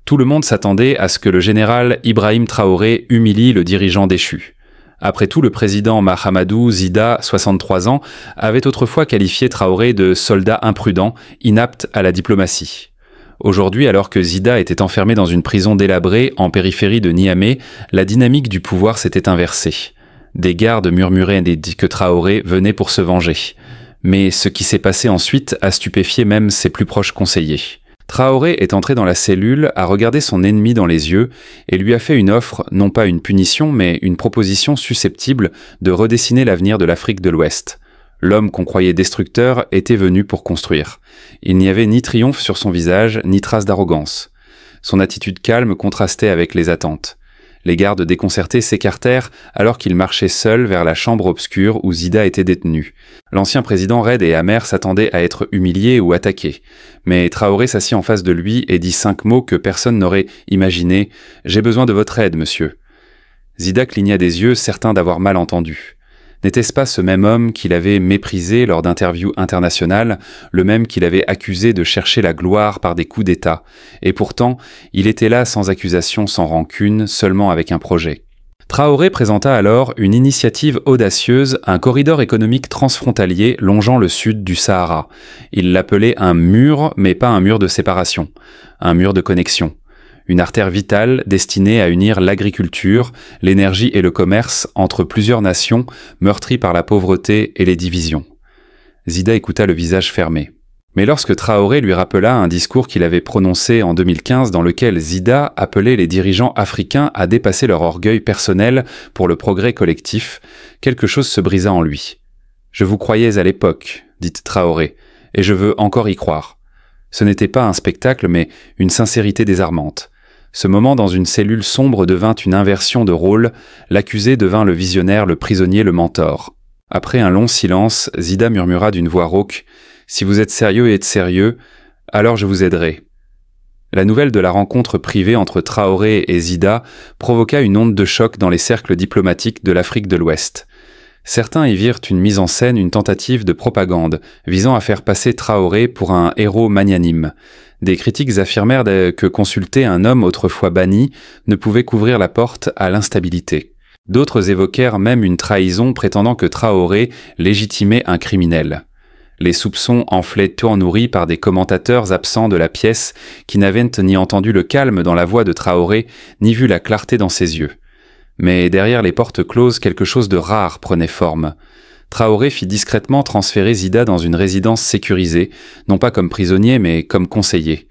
Tout le monde s'attendait à ce que le général Ibrahim Traoré humilie le dirigeant déchu. Après tout, le président Mahamadou Zida, 63 ans, avait autrefois qualifié Traoré de soldat imprudent, inapte à la diplomatie. Aujourd'hui, alors que Zida était enfermé dans une prison délabrée en périphérie de Niamey, la dynamique du pouvoir s'était inversée. Des gardes murmuraient que Traoré venait pour se venger. Mais ce qui s'est passé ensuite a stupéfié même ses plus proches conseillers. Traoré est entré dans la cellule, a regardé son ennemi dans les yeux et lui a fait une offre, non pas une punition, mais une proposition susceptible de redessiner l'avenir de l'Afrique de l'Ouest. L'homme qu'on croyait destructeur était venu pour construire. Il n'y avait ni triomphe sur son visage, ni trace d'arrogance. Son attitude calme contrastait avec les attentes. Les gardes déconcertés s'écartèrent alors qu'il marchait seul vers la chambre obscure où Zida était détenu. L'ancien président raide et amer s'attendait à être humilié ou attaqué. Mais Traoré s'assit en face de lui et dit 5 mots que personne n'aurait imaginés. « J'ai besoin de votre aide, monsieur. » Zida cligna des yeux, certain d'avoir mal entendu. N'était-ce pas ce même homme qu'il avait méprisé lors d'interviews internationales, le même qu'il avait accusé de chercher la gloire par des coups d'État? Et pourtant, il était là sans accusation, sans rancune, seulement avec un projet. Traoré présenta alors une initiative audacieuse, un corridor économique transfrontalier longeant le sud du Sahara. Il l'appelait un mur, mais pas un mur de séparation, un mur de connexion. Une artère vitale destinée à unir l'agriculture, l'énergie et le commerce entre plusieurs nations meurtries par la pauvreté et les divisions. Zida écouta le visage fermé. Mais lorsque Traoré lui rappela un discours qu'il avait prononcé en 2015 dans lequel Zida appelait les dirigeants africains à dépasser leur orgueil personnel pour le progrès collectif, quelque chose se brisa en lui. « Je vous croyais à l'époque, dit Traoré, et je veux encore y croire. » Ce n'était pas un spectacle, mais une sincérité désarmante. Ce moment dans une cellule sombre devint une inversion de rôle, l'accusé devint le visionnaire, le prisonnier, le mentor. Après un long silence, Zida murmura d'une voix rauque « Si vous êtes sérieux et êtes sérieux, alors je vous aiderai. » La nouvelle de la rencontre privée entre Traoré et Zida provoqua une onde de choc dans les cercles diplomatiques de l'Afrique de l'Ouest. Certains y virent une mise en scène, une tentative de propagande, visant à faire passer Traoré pour un héros magnanime. Des critiques affirmèrent que consulter un homme autrefois banni ne pouvait couvrir la porte à l'instabilité. D'autres évoquèrent même une trahison prétendant que Traoré légitimait un criminel. Les soupçons enflaient tout en nourris par des commentateurs absents de la pièce qui n'avaient ni entendu le calme dans la voix de Traoré, ni vu la clarté dans ses yeux. Mais derrière les portes closes, quelque chose de rare prenait forme. Traoré fit discrètement transférer Zida dans une résidence sécurisée, non pas comme prisonnier, mais comme conseiller.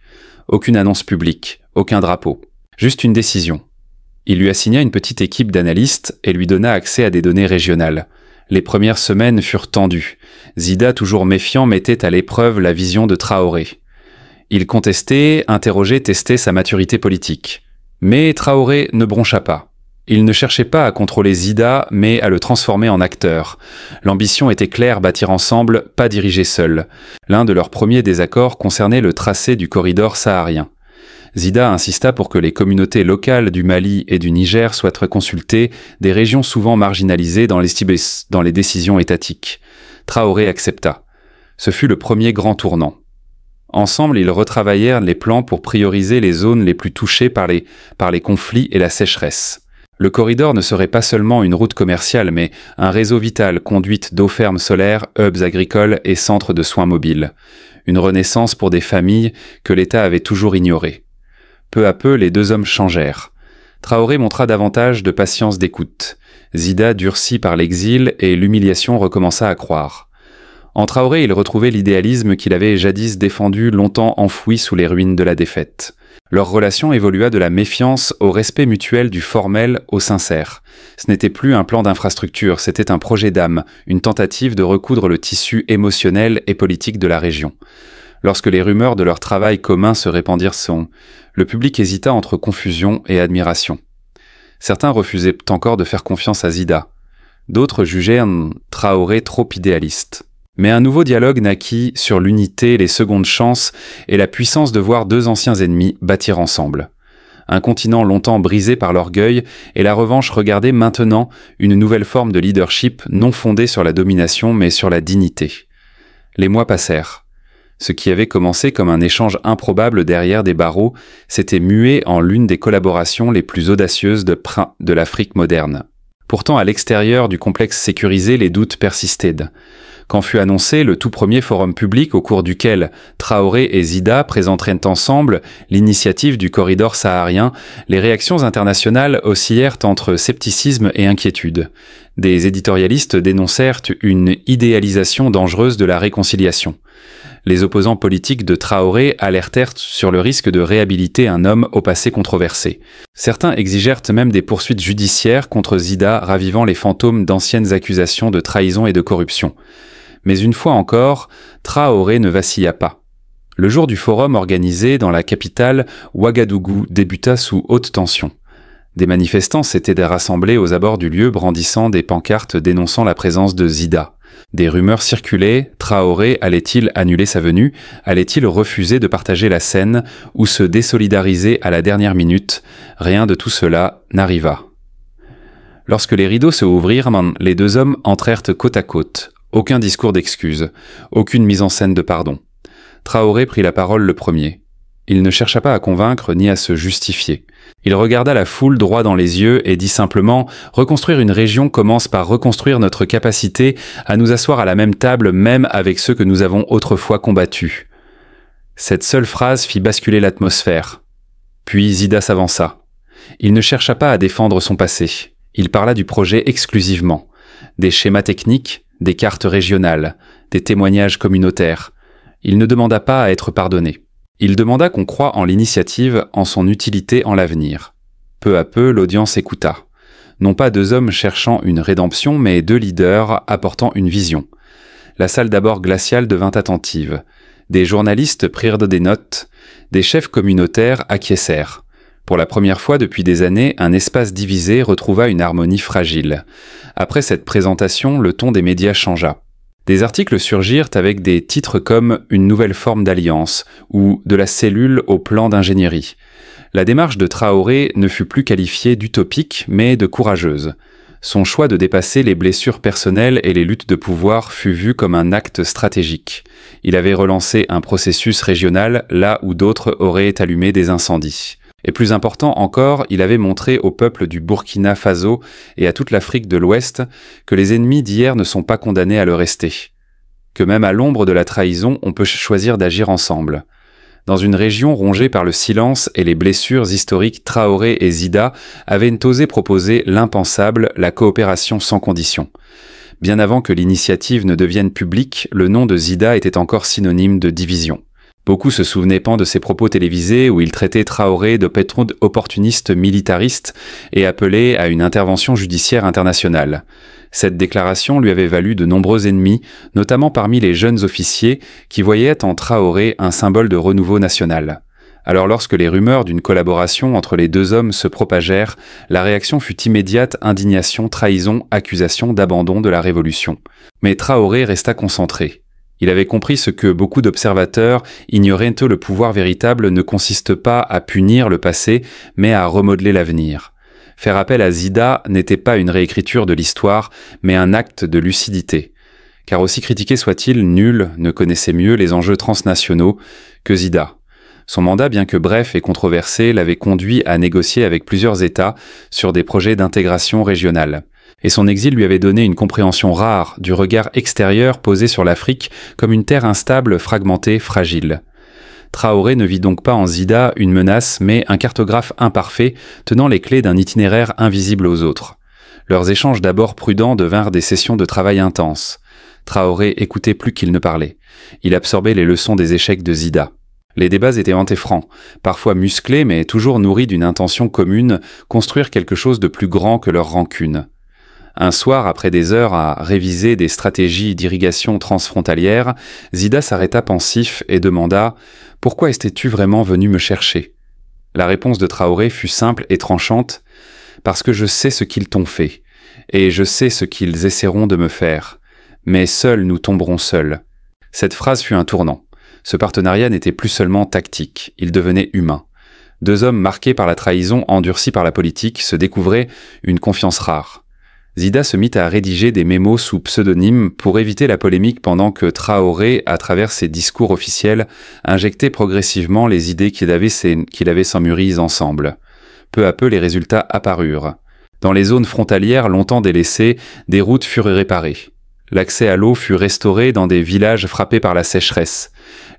Aucune annonce publique, aucun drapeau. Juste une décision. Il lui assigna une petite équipe d'analystes et lui donna accès à des données régionales. Les premières semaines furent tendues. Zida, toujours méfiant, mettait à l'épreuve la vision de Traoré. Il contestait, interrogeait, testait sa maturité politique. Mais Traoré ne broncha pas. Il ne cherchait pas à contrôler Zida, mais à le transformer en acteur. L'ambition était claire, bâtir ensemble, pas diriger seul. L'un de leurs premiers désaccords concernait le tracé du corridor saharien. Zida insista pour que les communautés locales du Mali et du Niger soient consultées, des régions souvent marginalisées dans les décisions étatiques. Traoré accepta. Ce fut le premier grand tournant. Ensemble, ils retravaillèrent les plans pour prioriser les zones les plus touchées par les conflits et la sécheresse. Le corridor ne serait pas seulement une route commerciale, mais un réseau vital conduite d'eau ferme solaire, hubs agricoles et centres de soins mobiles. Une renaissance pour des familles que l'État avait toujours ignorées. Peu à peu, les deux hommes changèrent. Traoré montra davantage de patience d'écoute. Zida durci par l'exil et l'humiliation recommença à croire. En Traoré, il retrouvait l'idéalisme qu'il avait jadis défendu, longtemps enfoui sous les ruines de la défaite. Leur relation évolua de la méfiance au respect mutuel du formel au sincère. Ce n'était plus un plan d'infrastructure, c'était un projet d'âme, une tentative de recoudre le tissu émotionnel et politique de la région. Lorsque les rumeurs de leur travail commun se répandirent, le public hésita entre confusion et admiration. Certains refusaient encore de faire confiance à Zida. D'autres jugeaient Traoré trop idéaliste. Mais un nouveau dialogue naquit sur l'unité, les secondes chances et la puissance de voir deux anciens ennemis bâtir ensemble. Un continent longtemps brisé par l'orgueil et la revanche regardait maintenant une nouvelle forme de leadership non fondée sur la domination mais sur la dignité. Les mois passèrent. Ce qui avait commencé comme un échange improbable derrière des barreaux s'était mué en l'une des collaborations les plus audacieuses de l'Afrique moderne. Pourtant, à l'extérieur du complexe sécurisé, les doutes persistaient. Quand fut annoncé le tout premier forum public au cours duquel Traoré et Zida présenteraient ensemble l'initiative du corridor saharien, les réactions internationales oscillèrent entre scepticisme et inquiétude. Des éditorialistes dénoncèrent une idéalisation dangereuse de la réconciliation. Les opposants politiques de Traoré alertèrent sur le risque de réhabiliter un homme au passé controversé. Certains exigèrent même des poursuites judiciaires contre Zida, ravivant les fantômes d'anciennes accusations de trahison et de corruption. Mais une fois encore, Traoré ne vacilla pas. Le jour du forum organisé dans la capitale, Ouagadougou débuta sous haute tension. Des manifestants s'étaient rassemblés aux abords du lieu brandissant des pancartes dénonçant la présence de Zida. Des rumeurs circulaient, Traoré allait-il annuler sa venue, allait-il refuser de partager la scène ou se désolidariser à la dernière minute? Rien de tout cela n'arriva. Lorsque les rideaux se ouvrirent, les deux hommes entrèrent côte à côte. Aucun discours d'excuse, aucune mise en scène de pardon. Traoré prit la parole le premier. Il ne chercha pas à convaincre ni à se justifier. Il regarda la foule droit dans les yeux et dit simplement « Reconstruire une région commence par reconstruire notre capacité à nous asseoir à la même table même avec ceux que nous avons autrefois combattus. » Cette seule phrase fit basculer l'atmosphère. Puis Zida s'avança. Il ne chercha pas à défendre son passé. Il parla du projet exclusivement. Des schémas techniques, des cartes régionales, des témoignages communautaires. Il ne demanda pas à être pardonné. Il demanda qu'on croie en l'initiative, en son utilité en l'avenir. Peu à peu, l'audience écouta. Non pas deux hommes cherchant une rédemption, mais deux leaders apportant une vision. La salle d'abord glaciale devint attentive. Des journalistes prirent des notes, des chefs communautaires acquiescèrent. Pour la première fois depuis des années, un espace divisé retrouva une harmonie fragile. Après cette présentation, le ton des médias changea. Des articles surgirent avec des titres comme « Une nouvelle forme d'alliance » ou « De la cellule au plan d'ingénierie ». La démarche de Traoré ne fut plus qualifiée d'utopique, mais de courageuse. Son choix de dépasser les blessures personnelles et les luttes de pouvoir fut vu comme un acte stratégique. Il avait relancé un processus régional là où d'autres auraient allumé des incendies. Et plus important encore, il avait montré au peuple du Burkina Faso et à toute l'Afrique de l'Ouest que les ennemis d'hier ne sont pas condamnés à le rester. Que même à l'ombre de la trahison, on peut choisir d'agir ensemble. Dans une région rongée par le silence et les blessures historiques, Traoré et Zida avaient osé proposer l'impensable, la coopération sans condition. Bien avant que l'initiative ne devienne publique, le nom de Zida était encore synonyme de division. Beaucoup se souvenaient de ses propos télévisés où il traitait Traoré de pétron opportuniste militariste et appelait à une intervention judiciaire internationale. Cette déclaration lui avait valu de nombreux ennemis, notamment parmi les jeunes officiers qui voyaient en Traoré un symbole de renouveau national. Alors lorsque les rumeurs d'une collaboration entre les deux hommes se propagèrent, la réaction fut immédiate: indignation, trahison, accusation d'abandon de la révolution. Mais Traoré resta concentré. Il avait compris ce que beaucoup d'observateurs ignoraient: le pouvoir véritable ne consiste pas à punir le passé, mais à remodeler l'avenir. Faire appel à Zida n'était pas une réécriture de l'histoire, mais un acte de lucidité. Car aussi critiqué soit-il, nul ne connaissait mieux les enjeux transnationaux que Zida. Son mandat, bien que bref et controversé, l'avait conduit à négocier avec plusieurs États sur des projets d'intégration régionale. Et son exil lui avait donné une compréhension rare du regard extérieur posé sur l'Afrique comme une terre instable, fragmentée, fragile. Traoré ne vit donc pas en Zida une menace, mais un cartographe imparfait tenant les clés d'un itinéraire invisible aux autres. Leurs échanges d'abord prudents devinrent des sessions de travail intenses. Traoré écoutait plus qu'il ne parlait. Il absorbait les leçons des échecs de Zida. Les débats étaient hants et francs, parfois musclés mais toujours nourris d'une intention commune, construire quelque chose de plus grand que leur rancune. Un soir, après des heures à réviser des stratégies d'irrigation transfrontalière, Zida s'arrêta pensif et demanda « Pourquoi étais-tu vraiment venu me chercher ?» La réponse de Traoré fut simple et tranchante « Parce que je sais ce qu'ils t'ont fait, et je sais ce qu'ils essaieront de me faire. Mais seuls nous tomberons seuls. » Cette phrase fut un tournant. Ce partenariat n'était plus seulement tactique, il devenait humain. Deux hommes marqués par la trahison, endurcis par la politique, se découvraient une confiance rare. Zida se mit à rédiger des mémos sous pseudonyme pour éviter la polémique pendant que Traoré, à travers ses discours officiels, injectait progressivement les idées qu'il avait s'emmûries ensemble. Peu à peu, les résultats apparurent. Dans les zones frontalières longtemps délaissées, des routes furent réparées. L'accès à l'eau fut restauré dans des villages frappés par la sécheresse.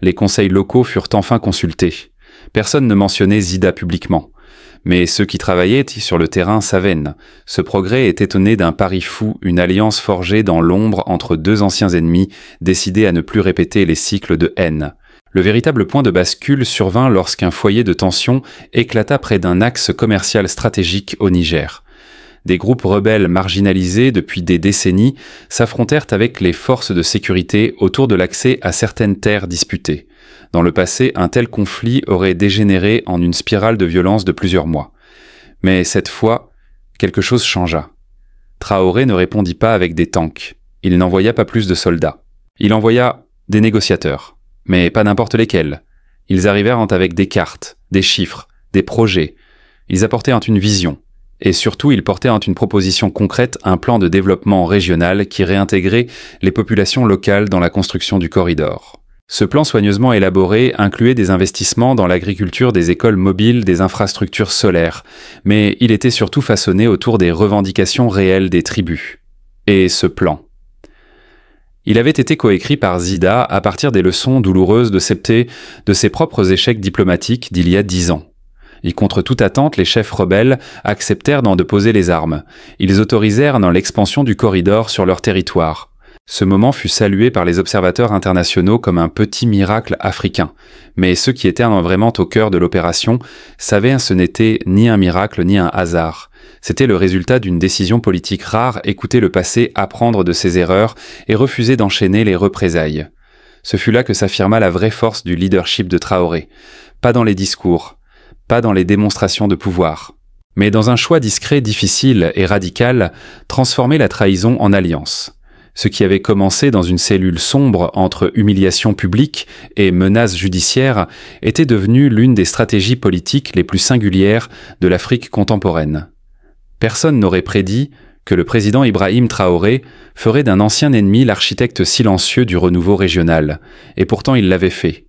Les conseils locaux furent enfin consultés. Personne ne mentionnait Zida publiquement. Mais ceux qui travaillaient sur le terrain savaient. Ce progrès était né d'un pari fou, une alliance forgée dans l'ombre entre deux anciens ennemis, décidés à ne plus répéter les cycles de haine. Le véritable point de bascule survint lorsqu'un foyer de tension éclata près d'un axe commercial stratégique au Niger. Des groupes rebelles marginalisés depuis des décennies s'affrontèrent avec les forces de sécurité autour de l'accès à certaines terres disputées. Dans le passé, un tel conflit aurait dégénéré en une spirale de violence de plusieurs mois. Mais cette fois, quelque chose changea. Traoré ne répondit pas avec des tanks. Il n'envoya pas plus de soldats. Il envoya des négociateurs, mais pas n'importe lesquels. Ils arrivèrent avec des cartes, des chiffres, des projets. Ils apportaient une vision. Et surtout, ils portaient une proposition concrète, un plan de développement régional qui réintégrait les populations locales dans la construction du corridor. Ce plan soigneusement élaboré incluait des investissements dans l'agriculture, des écoles mobiles, des infrastructures solaires, mais il était surtout façonné autour des revendications réelles des tribus. Et ce plan. Il avait été coécrit par Zida à partir des leçons douloureuses de ses propres échecs diplomatiques d'il y a 10 ans. Et contre toute attente, les chefs rebelles acceptèrent d'en déposer les armes. Ils autorisèrent l'expansion du corridor sur leur territoire. Ce moment fut salué par les observateurs internationaux comme un petit miracle africain. Mais ceux qui étaient vraiment au cœur de l'opération savaient que ce n'était ni un miracle ni un hasard. C'était le résultat d'une décision politique rare, écouter le passé, apprendre de ses erreurs et refuser d'enchaîner les représailles. Ce fut là que s'affirma la vraie force du leadership de Traoré. Pas dans les discours, pas dans les démonstrations de pouvoir, mais dans un choix discret, difficile et radical, transformer la trahison en alliance. Ce qui avait commencé dans une cellule sombre entre humiliation publique et menaces judiciaires était devenu l'une des stratégies politiques les plus singulières de l'Afrique contemporaine. Personne n'aurait prédit que le président Ibrahim Traoré ferait d'un ancien ennemi l'architecte silencieux du renouveau régional, et pourtant il l'avait fait.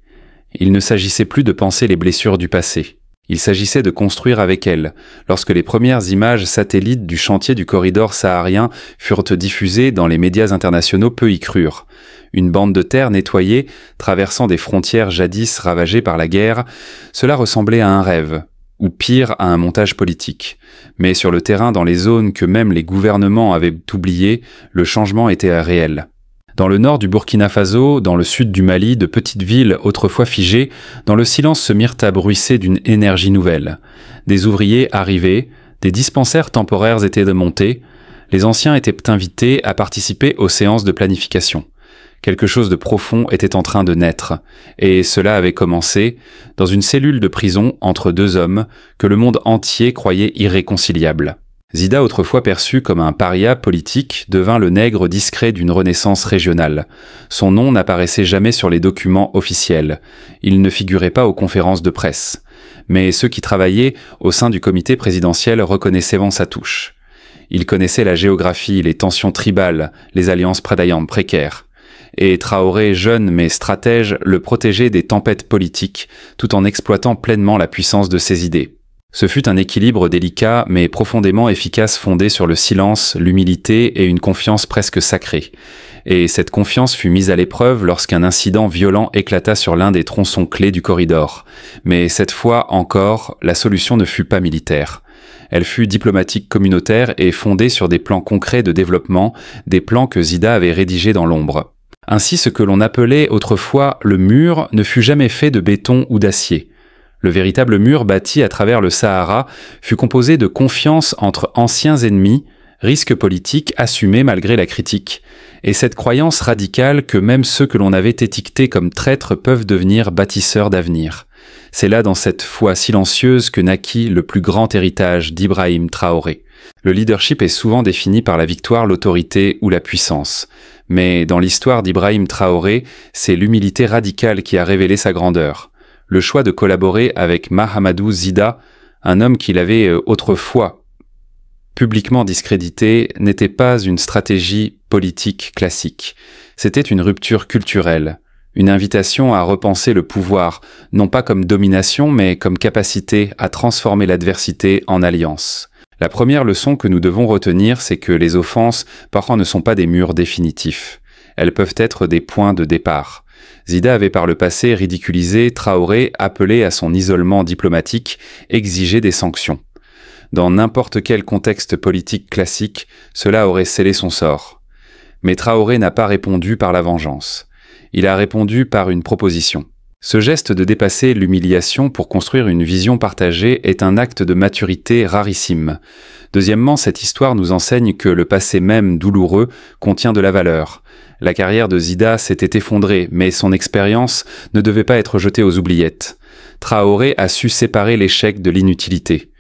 Il ne s'agissait plus de penser les blessures du passé. Il s'agissait de construire avec elles. Lorsque les premières images satellites du chantier du corridor saharien furent diffusées dans les médias internationaux, peu y crurent. Une bande de terre nettoyée, traversant des frontières jadis ravagées par la guerre, cela ressemblait à un rêve, ou pire à un montage politique. Mais sur le terrain, dans les zones que même les gouvernements avaient oubliées, le changement était réel. Dans le nord du Burkina Faso, dans le sud du Mali, de petites villes autrefois figées, dans le silence se mirent à bruisser d'une énergie nouvelle. Des ouvriers arrivaient, des dispensaires temporaires étaient montés, les anciens étaient invités à participer aux séances de planification. Quelque chose de profond était en train de naître, et cela avait commencé dans une cellule de prison entre deux hommes que le monde entier croyait irréconciliables. Zida, autrefois perçu comme un paria politique, devint le nègre discret d'une renaissance régionale. Son nom n'apparaissait jamais sur les documents officiels. Il ne figurait pas aux conférences de presse. Mais ceux qui travaillaient au sein du comité présidentiel reconnaissaient sa touche. Il connaissait la géographie, les tensions tribales, les alliances précaires. Et Traoré, jeune mais stratège, le protégeait des tempêtes politiques, tout en exploitant pleinement la puissance de ses idées. Ce fut un équilibre délicat mais profondément efficace fondé sur le silence, l'humilité et une confiance presque sacrée. Et cette confiance fut mise à l'épreuve lorsqu'un incident violent éclata sur l'un des tronçons clés du corridor. Mais cette fois encore, la solution ne fut pas militaire. Elle fut diplomatique communautaire et fondée sur des plans concrets de développement, des plans que Zida avait rédigés dans l'ombre. Ainsi, ce que l'on appelait autrefois le mur ne fut jamais fait de béton ou d'acier. Le véritable mur bâti à travers le Sahara fut composé de confiance entre anciens ennemis, risques politiques assumés malgré la critique, et cette croyance radicale que même ceux que l'on avait étiquetés comme traîtres peuvent devenir bâtisseurs d'avenir. C'est là dans cette foi silencieuse que naquit le plus grand héritage d'Ibrahim Traoré. Le leadership est souvent défini par la victoire, l'autorité ou la puissance. Mais dans l'histoire d'Ibrahim Traoré, c'est l'humilité radicale qui a révélé sa grandeur. Le choix de collaborer avec Mahamadou Zida, un homme qu'il avait autrefois publiquement discrédité, n'était pas une stratégie politique classique. C'était une rupture culturelle, une invitation à repenser le pouvoir, non pas comme domination, mais comme capacité à transformer l'adversité en alliance. La première leçon que nous devons retenir, c'est que les offenses, parfois, ne sont pas des murs définitifs. Elles peuvent être des points de départ. Zida avait par le passé ridiculisé Traoré, appelé à son isolement diplomatique, exigé des sanctions. Dans n'importe quel contexte politique classique, cela aurait scellé son sort. Mais Traoré n'a pas répondu par la vengeance. Il a répondu par une proposition. Ce geste de dépasser l'humiliation pour construire une vision partagée est un acte de maturité rarissime. Deuxièmement, cette histoire nous enseigne que le passé même douloureux contient de la valeur. La carrière de Zida s'était effondrée, mais son expérience ne devait pas être jetée aux oubliettes. Traoré a su séparer l'échec de l'inutilité.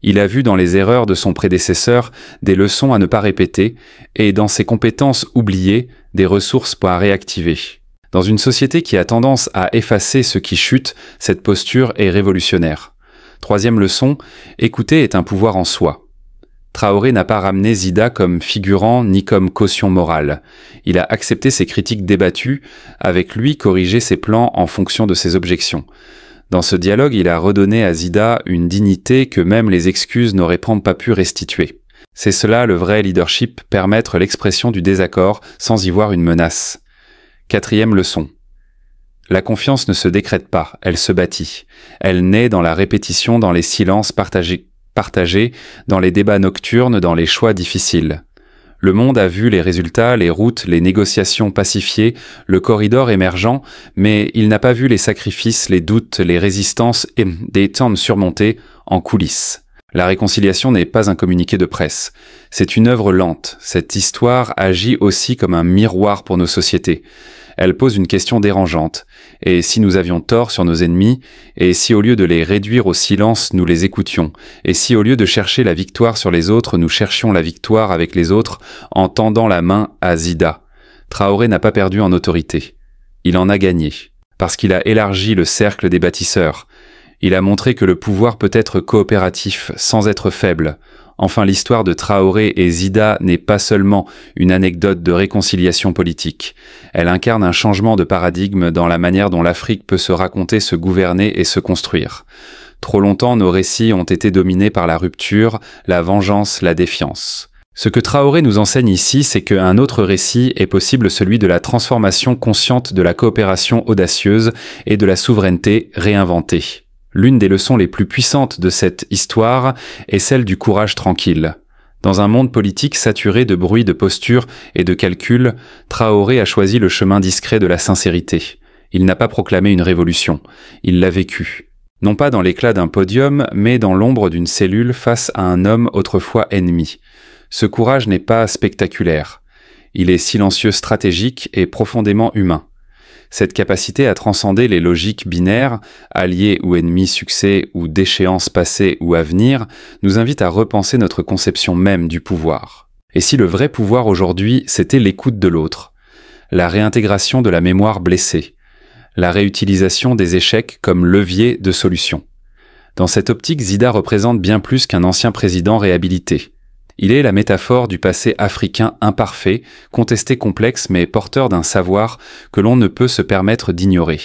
Il a vu dans les erreurs de son prédécesseur des leçons à ne pas répéter et dans ses compétences oubliées des ressources pour réactiver. Dans une société qui a tendance à effacer ce qui chute, cette posture est révolutionnaire. Troisième leçon, écouter est un pouvoir en soi. Traoré n'a pas ramené Zida comme figurant ni comme caution morale. Il a accepté ses critiques débattues, avec lui corrigé ses plans en fonction de ses objections. Dans ce dialogue, il a redonné à Zida une dignité que même les excuses n'auraient pas pu restituer. C'est cela le vrai leadership, permettre l'expression du désaccord sans y voir une menace. Quatrième leçon. La confiance ne se décrète pas, elle se bâtit. Elle naît dans la répétition, dans les silences partagés, dans les débats nocturnes, dans les choix difficiles. Le monde a vu les résultats, les routes, les négociations pacifiées, le corridor émergent, mais il n'a pas vu les sacrifices, les doutes, les résistances et des temps surmontés en coulisses. La réconciliation n'est pas un communiqué de presse. C'est une œuvre lente. Cette histoire agit aussi comme un miroir pour nos sociétés. Elle pose une question dérangeante. Et si nous avions tort sur nos ennemis, et si au lieu de les réduire au silence, nous les écoutions, et si au lieu de chercher la victoire sur les autres, nous cherchions la victoire avec les autres en tendant la main à Zida. Traoré n'a pas perdu en autorité. Il en a gagné. Parce qu'il a élargi le cercle des bâtisseurs. Il a montré que le pouvoir peut être coopératif sans être faible. Enfin, l'histoire de Traoré et Zida n'est pas seulement une anecdote de réconciliation politique. Elle incarne un changement de paradigme dans la manière dont l'Afrique peut se raconter, se gouverner et se construire. Trop longtemps, nos récits ont été dominés par la rupture, la vengeance, la défiance. Ce que Traoré nous enseigne ici, c'est qu'un autre récit est possible, celui de la transformation consciente de la coopération audacieuse et de la souveraineté réinventée. L'une des leçons les plus puissantes de cette histoire est celle du courage tranquille. Dans un monde politique saturé de bruit, de postures et de calculs, Traoré a choisi le chemin discret de la sincérité. Il n'a pas proclamé une révolution, il l'a vécue. Non pas dans l'éclat d'un podium, mais dans l'ombre d'une cellule face à un homme autrefois ennemi. Ce courage n'est pas spectaculaire. Il est silencieux, stratégique et profondément humain. Cette capacité à transcender les logiques binaires, alliés ou ennemis, succès ou déchéances passées ou à venir, nous invite à repenser notre conception même du pouvoir. Et si le vrai pouvoir aujourd'hui, c'était l'écoute de l'autre, la réintégration de la mémoire blessée, la réutilisation des échecs comme levier de solution. Dans cette optique, Zida représente bien plus qu'un ancien président réhabilité. Il est la métaphore du passé africain imparfait, contesté, complexe, mais porteur d'un savoir que l'on ne peut se permettre d'ignorer.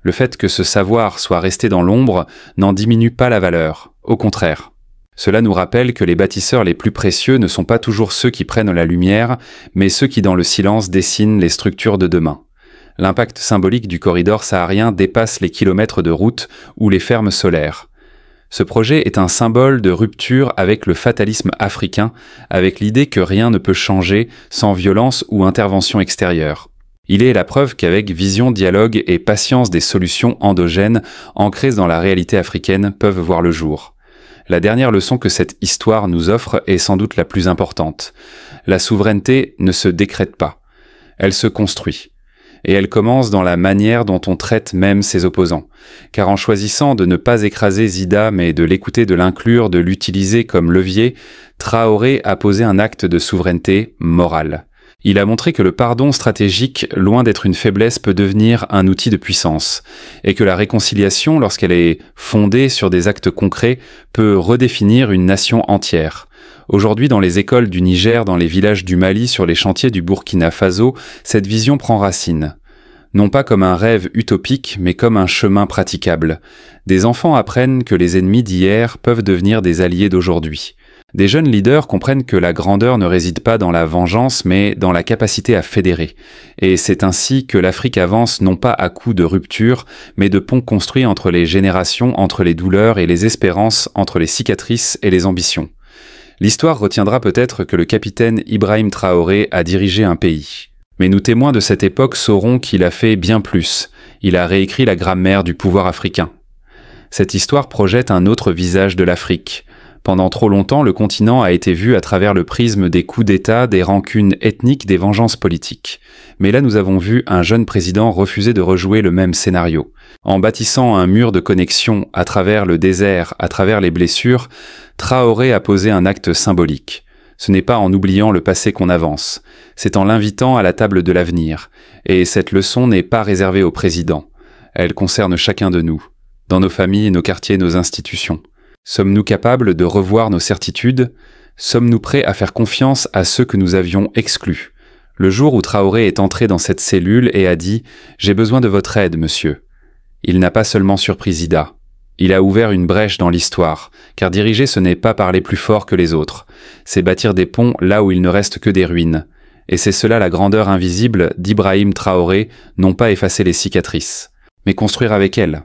Le fait que ce savoir soit resté dans l'ombre n'en diminue pas la valeur, au contraire. Cela nous rappelle que les bâtisseurs les plus précieux ne sont pas toujours ceux qui prennent la lumière, mais ceux qui dans le silence dessinent les structures de demain. L'impact symbolique du corridor saharien dépasse les kilomètres de route ou les fermes solaires. Ce projet est un symbole de rupture avec le fatalisme africain, avec l'idée que rien ne peut changer sans violence ou intervention extérieure. Il est la preuve qu'avec vision, dialogue et patience, des solutions endogènes ancrées dans la réalité africaine peuvent voir le jour. La dernière leçon que cette histoire nous offre est sans doute la plus importante. La souveraineté ne se décrète pas, elle se construit. Et elle commence dans la manière dont on traite même ses opposants. Car en choisissant de ne pas écraser Zida, mais de l'écouter, de l'inclure, de l'utiliser comme levier, Traoré a posé un acte de souveraineté morale. Il a montré que le pardon stratégique, loin d'être une faiblesse, peut devenir un outil de puissance, et que la réconciliation, lorsqu'elle est fondée sur des actes concrets, peut redéfinir une nation entière. Aujourd'hui, dans les écoles du Niger, dans les villages du Mali, sur les chantiers du Burkina Faso, cette vision prend racine. Non pas comme un rêve utopique, mais comme un chemin praticable. Des enfants apprennent que les ennemis d'hier peuvent devenir des alliés d'aujourd'hui. Des jeunes leaders comprennent que la grandeur ne réside pas dans la vengeance, mais dans la capacité à fédérer. Et c'est ainsi que l'Afrique avance non pas à coups de rupture, mais de ponts construits entre les générations, entre les douleurs et les espérances, entre les cicatrices et les ambitions. L'histoire retiendra peut-être que le capitaine Ibrahim Traoré a dirigé un pays. Mais nous témoins de cette époque saurons qu'il a fait bien plus. Il a réécrit la grammaire du pouvoir africain. Cette histoire projette un autre visage de l'Afrique. Pendant trop longtemps, le continent a été vu à travers le prisme des coups d'État, des rancunes ethniques, des vengeances politiques. Mais là, nous avons vu un jeune président refuser de rejouer le même scénario. En bâtissant un mur de connexion à travers le désert, à travers les blessures, Traoré a posé un acte symbolique. Ce n'est pas en oubliant le passé qu'on avance, c'est en l'invitant à la table de l'avenir. Et cette leçon n'est pas réservée au président. Elle concerne chacun de nous, dans nos familles, nos quartiers, nos institutions. Sommes-nous capables de revoir nos certitudes? Sommes-nous prêts à faire confiance à ceux que nous avions exclus? Le jour où Traoré est entré dans cette cellule et a dit « J'ai besoin de votre aide, monsieur », il n'a pas seulement surpris Ida. Il a ouvert une brèche dans l'histoire, car diriger ce n'est pas parler plus fort que les autres, c'est bâtir des ponts là où il ne reste que des ruines. Et c'est cela la grandeur invisible d'Ibrahim Traoré, non pas effacer les cicatrices, mais construire avec elles.